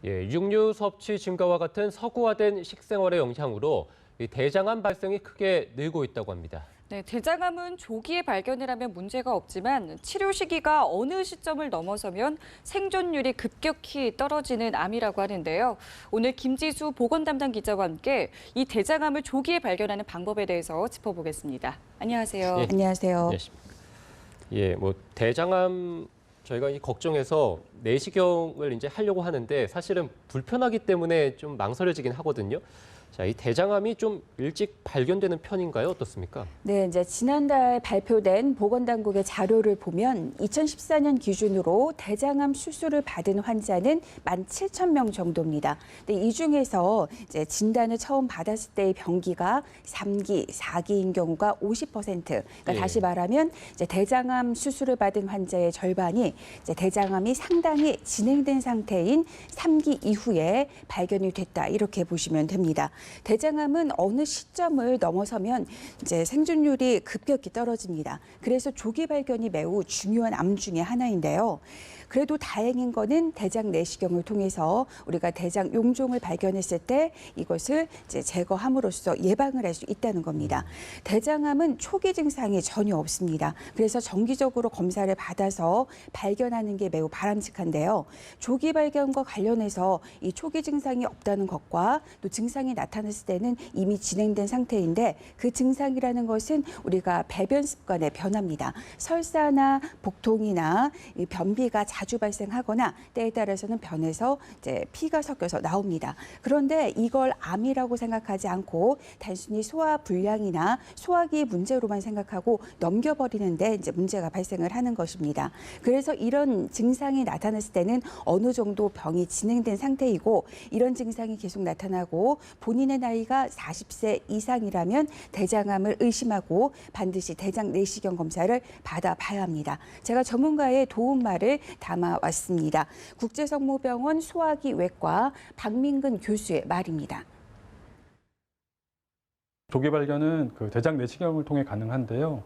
예, 육류 섭취 증가와 같은 서구화된 식생활의 영향으로 이 대장암 발생이 크게 늘고 있다고 합니다. 네, 대장암은 조기에 발견을 하면 문제가 없지만 치료 시기가 어느 시점을 넘어서면 생존율이 급격히 떨어지는 암이라고 하는데요. 오늘 김지수 보건 담당 기자와 함께 이 대장암을 조기에 발견하는 방법에 대해서 짚어보겠습니다. 안녕하세요. 예. 안녕하세요. 안녕하십니까. 예, 대장암 저희가 걱정해서 내시경을 이제 하려고 하는데 사실은 불편하기 때문에 좀 망설여지긴 하거든요. 자, 이 대장암이 좀 일찍 발견되는 편인가요? 어떻습니까? 네, 이제 지난달 발표된 보건당국의 자료를 보면 2014년 기준으로 대장암 수술을 받은 환자는 17,000명 정도입니다. 근데 이 중에서 이제 진단을 처음 받았을 때의 병기가 3기, 4기인 경우가 50%. 그러니까 예. 다시 말하면 이제 대장암 수술을 받은 환자의 절반이 이제 대장암이 상당히 진행된 상태인 3기 이후에 발견이 됐다. 이렇게 보시면 됩니다. 대장암은 어느 시점을 넘어서면 이제 생존율이 급격히 떨어집니다. 그래서 조기 발견이 매우 중요한 암 중에 하나인데요. 그래도 다행인 거는 대장 내시경을 통해서 우리가 대장 용종을 발견했을 때 이것을 이제 제거함으로써 예방을 할 수 있다는 겁니다. 대장암은 초기 증상이 전혀 없습니다. 그래서 정기적으로 검사를 받아서 발견하는 게 매우 바람직한데요. 조기 발견과 관련해서 이 초기 증상이 없다는 것과 또 증상이 나타났을 때는 이미 진행된 상태인데 그 증상이라는 것은 우리가 배변 습관의 변화입니다. 설사나 복통이나 변비가 자주 발생하거나 때에 따라서는 변해서 이제 피가 섞여서 나옵니다. 그런데 이걸 암이라고 생각하지 않고 단순히 소화 불량이나 소화기 문제로만 생각하고 넘겨버리는데 이제 문제가 발생을 하는 것입니다. 그래서 이런 증상이 나타났을 때는 어느 정도 병이 진행된 상태이고 이런 증상이 계속 나타나고 본인의 나이가 40세 이상이라면 대장암을 의심하고 반드시 대장 내시경 검사를 받아봐야 합니다. 제가 전문가의 도움말을 담아왔습니다. 국제성모병원 소화기 외과 박민근 교수의 말입니다. 조기 발견은 대장 내시경을 통해 가능한데요.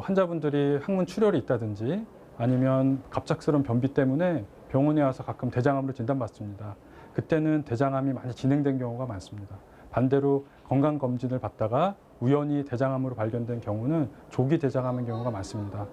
환자분들이 항문 출혈이 있다든지 아니면 갑작스러운 변비 때문에 병원에 와서 가끔 대장암으로 진단받습니다. 그때는 대장암이 많이 진행된 경우가 많습니다. 반대로 건강검진을 받다가 우연히 대장암으로 발견된 경우는 조기 대장암인 경우가 많습니다.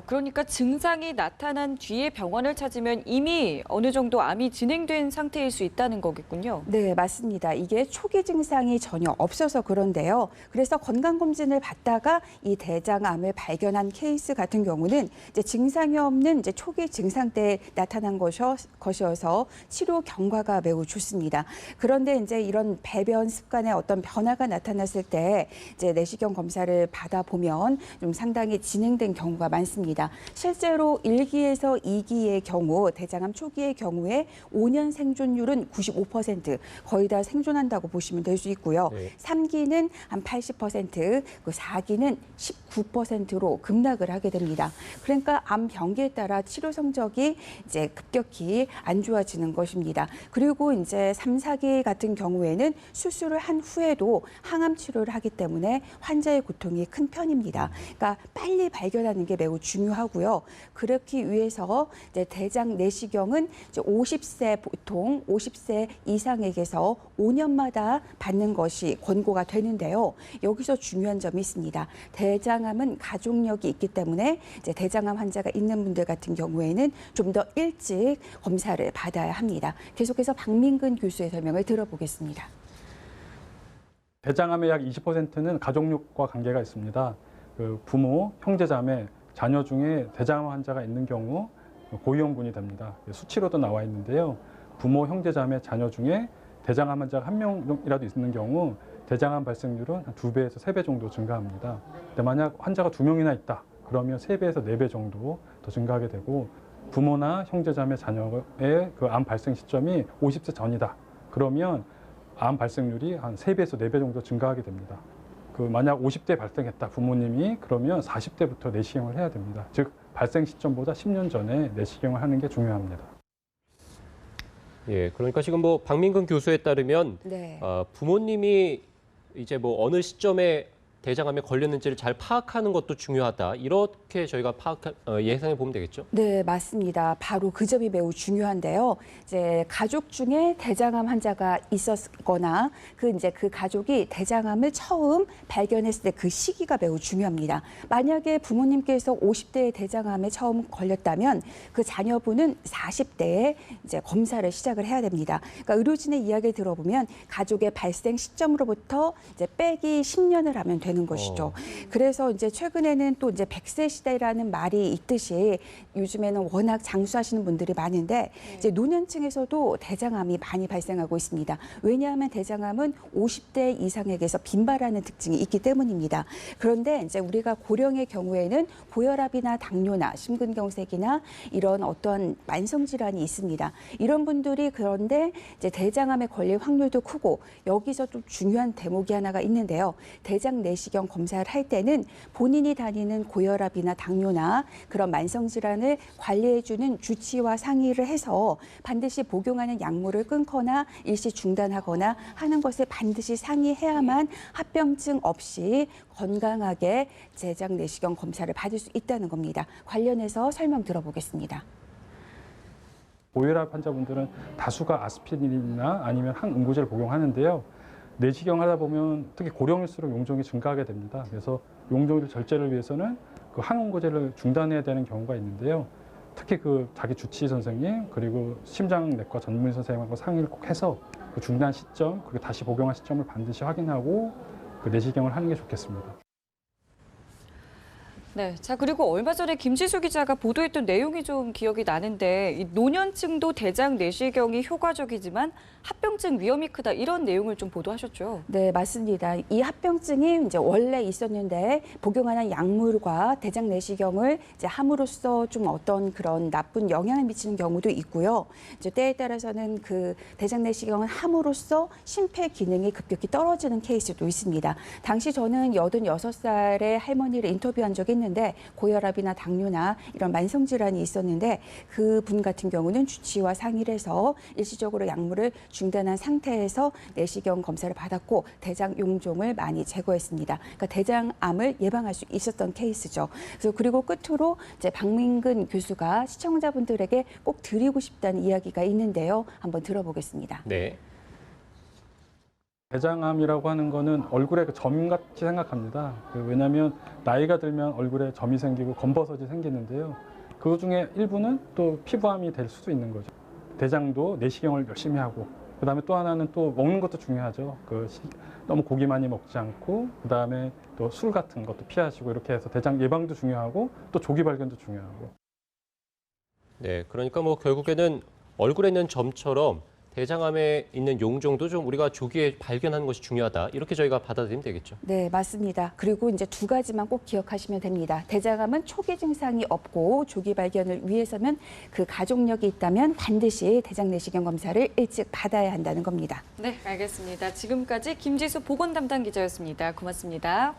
그러니까 증상이 나타난 뒤에 병원을 찾으면 이미 어느 정도 암이 진행된 상태일 수 있다는 거겠군요. 네, 맞습니다. 이게 초기 증상이 전혀 없어서 그런데요. 그래서 건강검진을 받다가 이 대장암을 발견한 케이스 같은 경우는 이제 증상이 없는 이제 초기 증상 때 나타난 것이어서 치료 경과가 매우 좋습니다. 그런데 이제 이런 배변 습관에 어떤 변화가 나타났을 때 이제 내시경 검사를 받아보면 좀 상당히 진행된 경우가 많습니다. 실제로 1기에서 2기의 경우, 대장암 초기의 경우에 5년 생존율은 95%, 거의 다 생존한다고 보시면 될 수 있고요. 네. 3기는 한 80%, 그 4기는 19%로 급락을 하게 됩니다. 그러니까 암 병기에 따라 치료 성적이 이제 급격히 안 좋아지는 것입니다. 그리고 이제 3, 4기 같은 경우에는 수술을 한 후에도 항암 치료를 하기 때문에 환자의 고통이 큰 편입니다. 그러니까 빨리 발견하는 게 매우 중요하고요. 그렇기 위해서 이제 대장 내시경은 이제 50세 보통 50세 이상에게서 5년마다 받는 것이 권고가 되는데요. 여기서 중요한 점이 있습니다. 대장암은 가족력이 있기 때문에 이제 대장암 환자가 있는 분들 같은 경우에는 좀 더 일찍 검사를 받아야 합니다. 계속해서 박민근 교수의 설명을 들어보겠습니다. 대장암의 약 20%는 가족력과 관계가 있습니다. 부모, 형제자매, 자녀 중에 대장암 환자가 있는 경우 고위험군이 됩니다. 수치로도 나와 있는데요. 부모, 형제자매, 자녀 중에 대장암 환자가 한 명이라도 있는 경우 대장암 발생률은 한 2배에서 3배 정도 증가합니다. 근데 만약 환자가 2명이나 있다, 그러면 3배에서 4배 정도 더 증가하게 되고 부모나 형제자매, 자녀의 암 발생 시점이 50세 전이다. 그러면 암 발생률이 한 3배에서 4배 정도 증가하게 됩니다. 만약 50대 발생했다, 부모님이, 그러면 40대부터 내시경을 해야 됩니다. 즉, 발생 시점보다 10년 전에 내시경을 하는 게 중요합니다. 예, 그러니까 지금 박민근 교수에 따르면 네. 부모님이 이제 어느 시점에 대장암에 걸렸는지를 잘 파악하는 것도 중요하다. 이렇게 저희가 예상해 보면 되겠죠? 네, 맞습니다. 바로 그 점이 매우 중요한데요. 이제 가족 중에 대장암 환자가 있었거나 그 가족이 대장암을 처음 발견했을 때 그 시기가 매우 중요합니다. 만약에 부모님께서 50대에 대장암에 처음 걸렸다면 그 자녀분은 40대에 이제 검사를 시작을 해야 됩니다. 그러니까 의료진의 이야기를 들어보면 가족의 발생 시점으로부터 이제 빼기 10년을 하면 되는 것이죠. 그래서 이제 최근에는 또 이제 100세 시대라는 말이 있듯이 요즘에는 워낙 장수하시는 분들이 많은데 이제 노년층에서도 대장암이 많이 발생하고 있습니다. 왜냐하면 대장암은 50대 이상에게서 빈발하는 특징이 있기 때문입니다. 그런데 이제 우리가 고령의 경우에는 고혈압이나 당뇨나 심근경색이나 이런 어떤 만성 질환이 있습니다. 이런 분들이 그런데 이제 대장암에 걸릴 확률도 크고 여기서 좀 중요한 대목이 하나가 있는데요. 대장 내시경 검사를 할 때는 본인이 다니는 고혈압이나 당뇨나 그런 만성 질환을 관리해주는 주치의와 상의를 해서 반드시 복용하는 약물을 끊거나 일시 중단하거나 하는 것을 반드시 상의해야만 합병증 없이 건강하게 대장 내시경 검사를 받을 수 있다는 겁니다. 관련해서 설명 들어보겠습니다. 고혈압 환자분들은 다수가 아스피린이나 아니면 항응고제를 복용하는데요. 내시경 하다 보면 특히 고령일수록 용종이 증가하게 됩니다. 그래서 용종의 절제를 위해서는 그 항응고제를 중단해야 되는 경우가 있는데요. 특히 그 자기 주치의 선생님 그리고 심장내과 전문의 선생님하고 상의를 꼭 해서 그 중단 시점 그리고 다시 복용할 시점을 반드시 확인하고 그 내시경을 하는 게 좋겠습니다. 네, 자 그리고 얼마 전에 김지수 기자가 보도했던 내용이 좀 기억이 나는데 이 노년층도 대장 내시경이 효과적이지만 합병증 위험이 크다 이런 내용을 좀 보도하셨죠? 네, 맞습니다. 이 합병증이 이제 원래 있었는데 복용하는 약물과 대장 내시경을 이제 함으로써 좀 어떤 그런 나쁜 영향을 미치는 경우도 있고요. 이제 때에 따라서는 그 대장 내시경을 함으로써 심폐 기능이 급격히 떨어지는 케이스도 있습니다. 당시 저는 86살의 할머니를 인터뷰한 적이 있는데 고혈압이나 당뇨나 이런 만성 질환이 있었는데 그분 같은 경우는 주치의와 상의를 해서 일시적으로 약물을 중단한 상태에서 내시경 검사를 받았고 대장 용종을 많이 제거했습니다. 그러니까 대장암을 예방할 수 있었던 케이스죠. 그래서 그리고 끝으로 이제 박민근 교수가 시청자분들에게 꼭 드리고 싶다는 이야기가 있는데요. 한번 들어보겠습니다. 네. 대장암이라고 하는 거는 얼굴에 그 점같이 생각합니다. 왜냐하면 나이가 들면 얼굴에 점이 생기고 검버섯이 생기는데요. 그 중에 일부는 또 피부암이 될 수도 있는 거죠. 대장도 내시경을 열심히 하고 그다음에 또 하나는 또 먹는 것도 중요하죠. 너무 고기 많이 먹지 않고 그다음에 또 술 같은 것도 피하시고 이렇게 해서 대장 예방도 중요하고 또 조기 발견도 중요하고. 네, 그러니까 뭐 결국에는 얼굴에 있는 점처럼 대장암에 있는 용종도 좀 우리가 조기에 발견하는 것이 중요하다. 이렇게 저희가 받아들이면 되겠죠. 네, 맞습니다. 그리고 이제 두 가지만 꼭 기억하시면 됩니다. 대장암은 초기 증상이 없고 조기 발견을 위해서는 그 가족력이 있다면 반드시 대장 내시경 검사를 일찍 받아야 한다는 겁니다. 네, 알겠습니다. 지금까지 김지수 보건 담당 기자였습니다. 고맙습니다.